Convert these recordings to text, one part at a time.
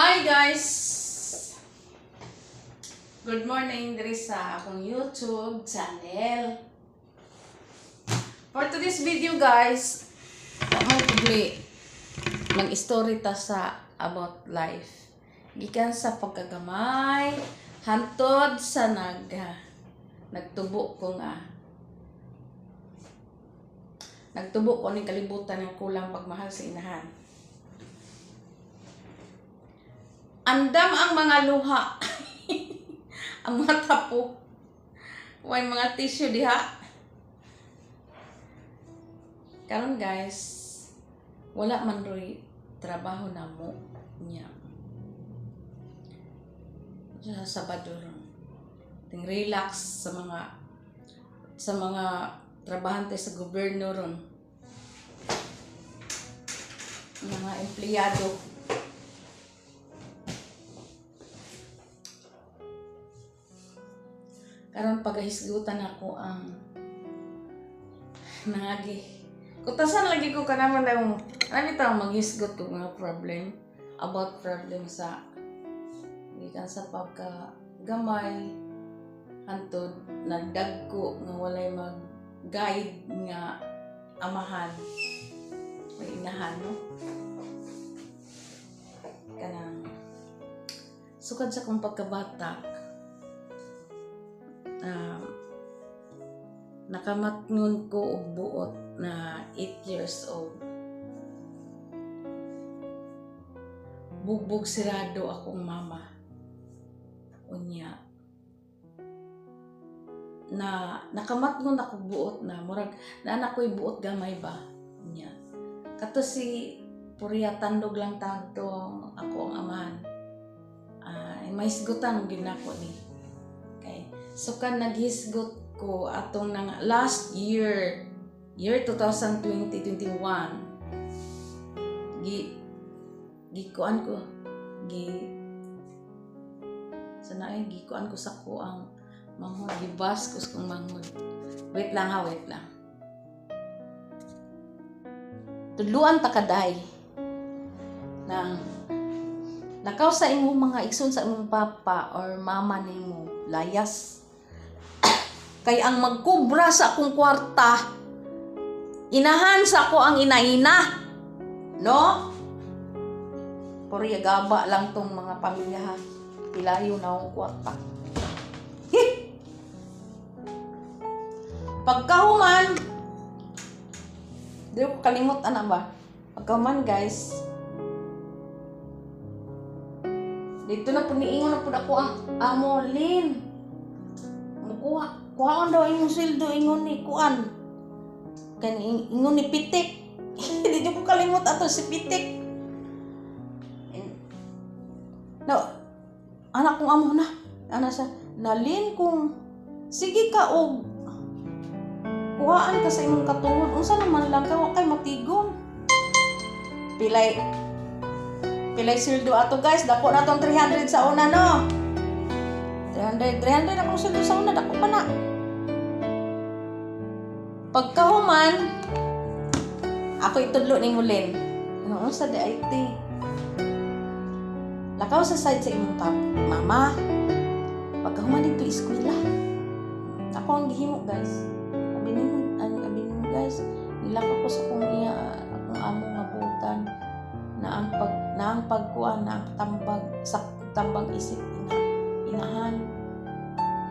Hi guys! Good morning diri sa akong YouTube channel. For today's video guys, ako mag-story ta sa about life. Gikan sa pagkagamay, hantod sa nagtubo ko nga. Nagtubo ko ning kalibutan ng kulang pagmahal sa inahan. Andam ang mga luha. Ang mga tapo. Way mga tissue diha. Karon guys, wala man roy trabaho na mo niya. Sa Sabado ron. Ting relax sa mga trabahante sa gobyerno ron. Mga empleyado. Karon pagahisgutan ako ang nangagi. Kutasan lagi ko kanaman daw ano taw maghisgot ko mga problem about problem sa gikan sa pagkagamay hantod nagdagko nga walay mag-guide nga amahan may inahan no kanang sukad sa kong pagkabata. Nakamatngon ko og buot na 8 years old. Bugbog sirado akong mama. Unya. Na nakamatngon ako buot na murag na anak ko'y buot gamay ba. Unya. Kato si Puriya tandog lang tanto ako ang amahan. May hisgutan gid nako ni. Okay. So kan naghisgot ko atong nang last year 2020-21 gikuan ko gikuan ko sa ko ang manghod gibas ko sa kong manghod. Wait lang tudluan ta kaday nang nakaw sa imong mga igsoon sa imong papa or mama nimo layas kay ang magkubra sa akong kwarta inahan sa ako ang inaina no puri gaba lang tong mga pamilya ha pilayo na akong kwarta pagkahuman di ko kalimot ana ba pagkahuman guys dito na po niingon na po ako ang amolin kuhaan daw imong sildo ingon ni kuan kani ingon ni pitik hindi ko kalimot ato si pitik no anak kong amo na ana sa nalin kung sige ka og kuhaan ka sa imong katungod unsa naman lang ka wa kay matigon pilay sildo ato guys dako na tong 300 sa una no 300 akong sildo sa una dako pa na pagkahuman ako itudlo ni Mulin noon sa DIT lakaw sa side sa imong mama pagkahuman dito eskwela ako ang gihimo guys abi nimo guys nilakaw ko sa akong amo nga butan na ang pagkuan na ang tambag sa tambang isip inahan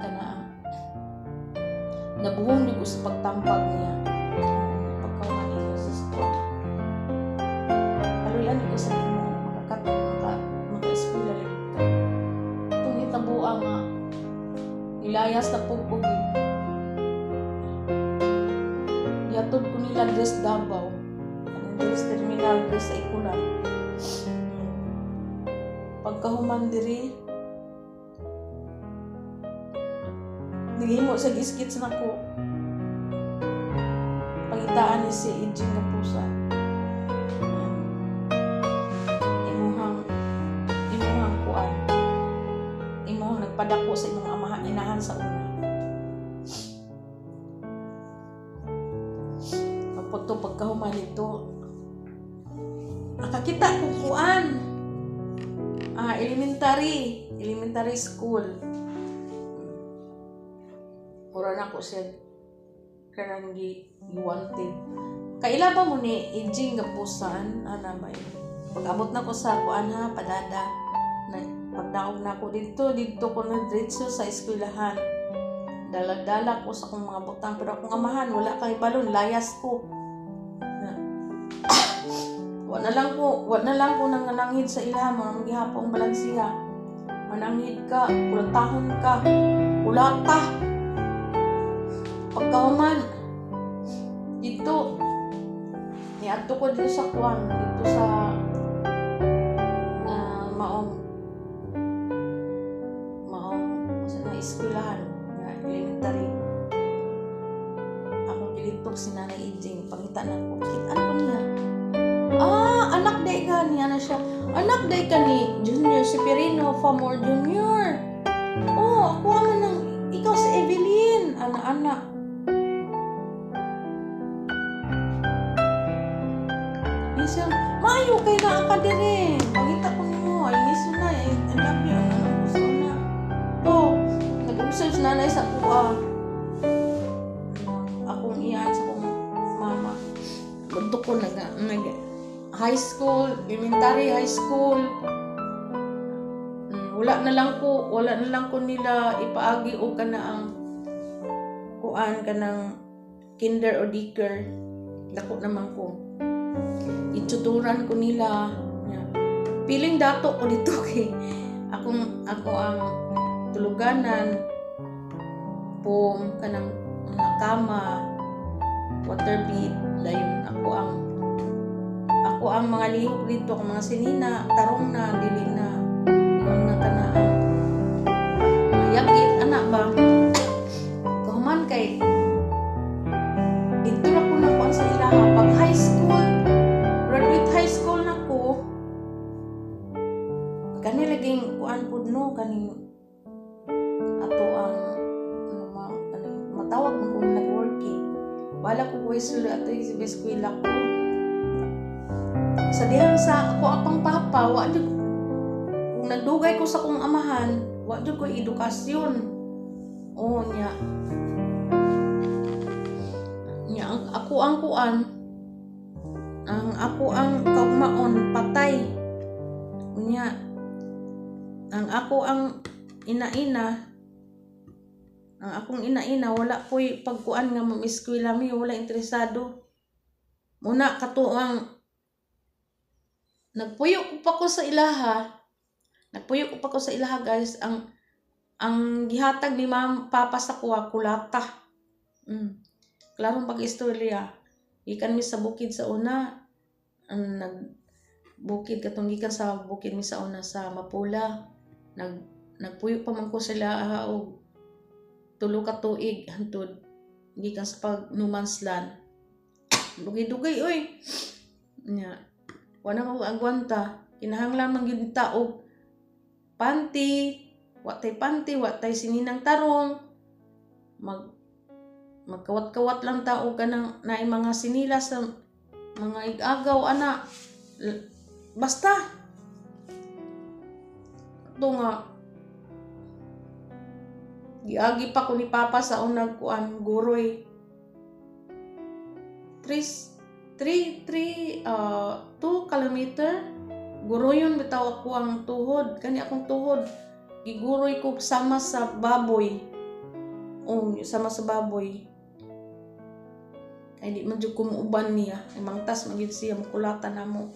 kana nabuhong ko sa pagtampag niya pagkawan niya sa school haluyan ko sa imo maka-eskwela lang itong hitabuha nga ilayas na pugpugin yatod ko nila dress Davao anong dress terminal dress sa Ikulan pagkahuman diri nagihimo sa giskits na ko pangitaan ni si Ijing na pusa imuhang kuan imuhang nagpadako sa imong amahan inahan sa una kapag to pagkahuman ito nakakita ko kuan mga elementary school. Mura na ko siya kanang gi-wanted. Kaila pa mo ni Ijing gapusan ana ba yun. Pag-abot na ko sa kuan ha padada na pagdaog na ko dito ko na diretso sa eskwelahan. Dala-dala ko sa akong mga butang pero akong amahan wala kay balon layas ko. Wa na lang ko nang nananghid sa ilaha mga gihapong balansiya. Mananghid ka, kulatahon ka, ulata. Pagkahuman dito niadto ko dito sa kuan, dito sa maong sa na eskwelahan na elementary. Akong gilitok si Nanay Ijing, pangita na ko. Ano ko niya? Anak day ka niya na siya. Anak day ka ni Junior si Perino Famor Junior. Ako naman ng ikaw si Evelyn, anak-anak. Isang, maayo kay na ka dire. Pangita ko mo, I miss you na, I love you. Ano gusto na? Nag-observe si nanay sa kuha. Akong iyan sa akong mama. Bunto ko high school, elementary high school. Wala na lang ko nila ipaagi o kana ang kuan kanang kinder o daycare. Dako naman ko. Ituturan ko nila. Piling dato ko dito kay ako ang tuluganan, kanang mga kama, water bed, dayon ako ang mga lihok dito, mga sinina, tarong na, dili na, yung na kanaan. Yagit, anak ba? Kahuman kay, dito na ko nakuan sa ilaha. Pag high school, graduate high school na ko, kani laging kuan pud no, kaning ato ang matawag mo kung nag-working. Bala ko buhay sila ato yung eskwela ko. Sa dihang sa ako apang papa, kung nagdugay ko sa kong amahan, wala ko edukasyon. Ako ang kuan, ako ang kaugmaon, patay. Ako ang akong ina-ina, wala ko'y pagkuan nga eskwela mi, wala interesado. Muna katuang nagpuyo ko pa ko sa ilaha guys, ang gihatag ni papa sa kuha, kulata. Klarong pag-istorya. Ikan mi sa bukid sa una, nagbukid katong gikan sa bukid mi sa una sa Mapula. Nagpuyo pa man ko sila og 3 ka tuig hantod gikan sa pagnumanslan. Dugay-dugay oy. Wala mo agwanta. Kinahanglan man gyud ta og panty, watay sininang tarong. Magkawat-kawat lang ta og kanang naay mga sinila sa mga igagaw ana. Basta ito nga giagi pa ko ni papa sa unang kuan guroy 2 kilometer guroyon bitaw ako ang tuhod kani akong tuhod giguroy ko sama sa baboy kay di man jud ko muuban niya ay mangtas magid siya makulatan namo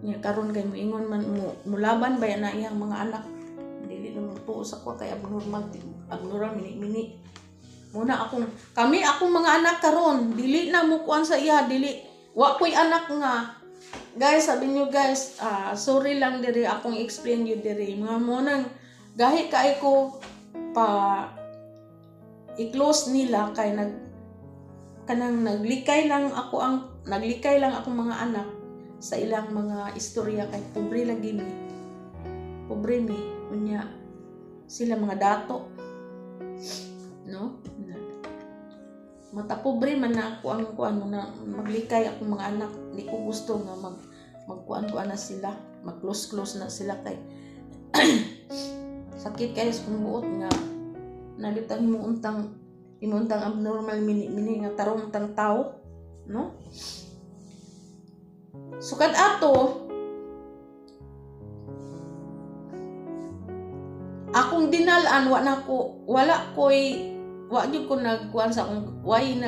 nya karon kay moingon man mulaban ba na iyang mga anak dili lang tuo sa ko kay abnormal mini muna akong mga anak karon dili na mo kuan sa iya dili wa ko'y anak nga guys sabi niyo guys sorry lang diri akong explain you diri mga mo nang gahi kay ko pa i-close nila kay naglikay lang akong mga anak sa ilang mga istorya kay pobre mi unya sila mga dato no mata pobre man na ako ang kuan na maglikay akong mga anak di ko gusto nga magkuan-kuan na sila, mag-close na sila kay sakit kayo sa buot nga nalitang imuntang abnormal mini nga tarong tang tao, no? Sukad ato akong dinalaan wala jud ko nagkuan sa akong walay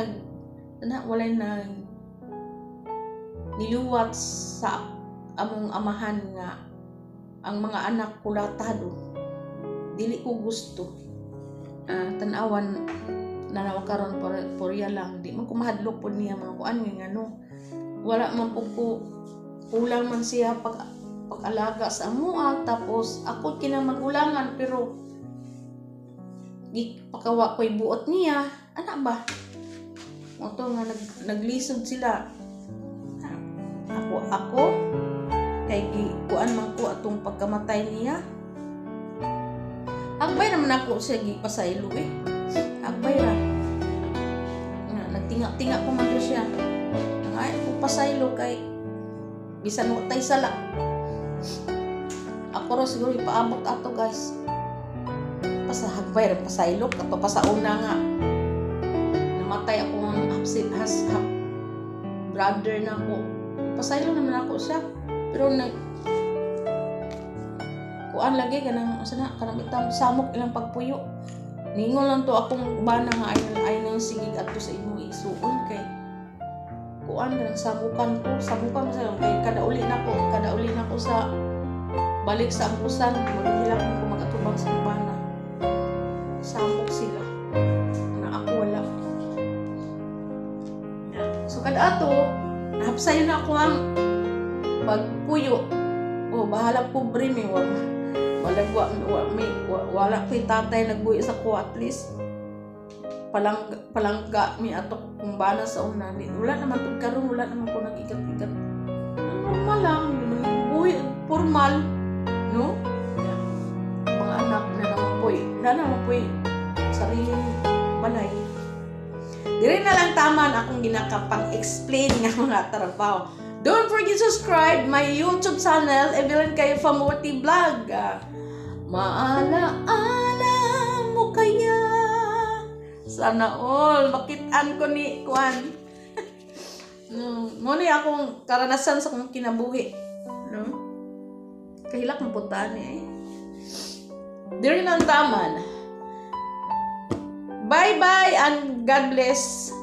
niluwat sa among amahan nga ang mga anak ko latado. Dili ko gusto tanawan na nawakaron porya lang. Di man ko mahadlok po niya mga kuan nga no. Wala man po ko kulang man siya pag-alaga sa amuha, tapos ako kinamagulangan pero di pakawa ko'y buot niya. Ana ba? Moto nga naglisod sila. Ako kay kuan man ko atong pagkamatay niya. Agbay naman ako siya gipasaylo Agbay ra. Nagtinga-tinga ko man siya. Ay ko pasaylo kay bisan mo tay sala. Ako ro siguro ipaabot ato guys. Pasahagbay ra pasaylo ato pa sa una nga. Namatay ako ng brother na ko. Pasaylo naman ako siya. Pero kuan lagi kanang kanang itam samok ilang pagpuyo. Ningon lang to akong bana nga ay nang sigig adto sa imong isuon kay kuan nang sabukan sa kay kada uli nako sa balik sa ampusan magihilak ko magatubang sa bana. Samok sila. Na ako wala. So kada ato nahapsay na ako ang pagpuyo. Bahala pobre mi wala ko'y tatay nagbuhi sa ko at least palangga mi ato kung bana sa una. Wala naman to karon, wala naman ko nag-ikat-ikat. Normal lang, buhi formal, no? Mga anak na naman po'y sariling balay. Diri na lang taman akong ginakapang-explain nga mga trabaho. Don't forget to subscribe my YouTube channel, Evelyn Kayo Famuti Vlog. Maala-ala mo kaya. Sana all makitaan ko ni Kwan. Muna akong karanasan sa kong kinabuhi. No? Kahilak mo puntaan Diri lang taman. Bye-bye and God bless.